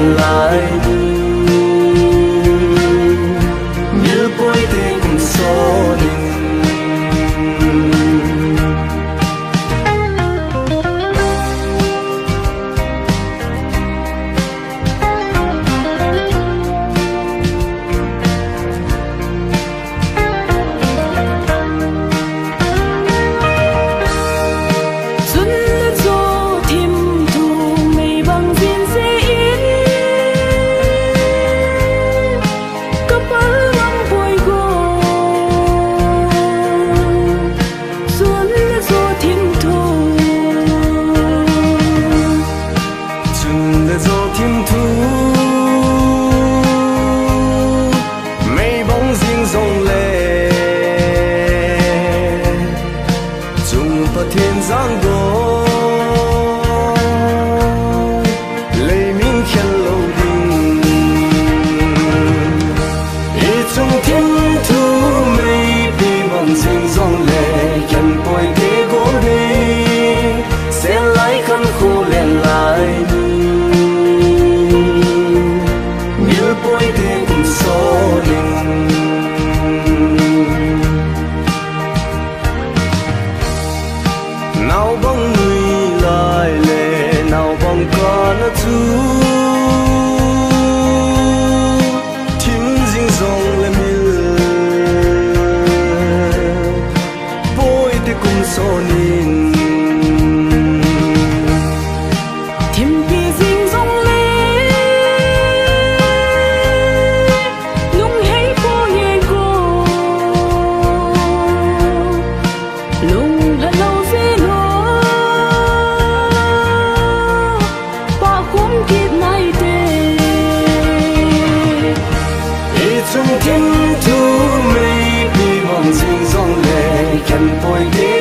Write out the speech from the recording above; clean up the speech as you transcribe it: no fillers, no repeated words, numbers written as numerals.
liền lại như bối tình số đình thiên giang đô lấy miếng khen lâu đình ý trong thiên thu mây bị bằng riêng dòng lệ khen bồi ghế gỗ đi sẽ lái khăn khô lên lại như bối tình số đình nào bóng người lại lệ nào bóng có nó thu thím riêng dòng là miêu bôi tê cùng số nín thím kia riêng dòng lệ nung hay bôi nhẹ cô lung là lâu trong thiên thu mây bị bóng riêng dòng lệ khen bồi ghế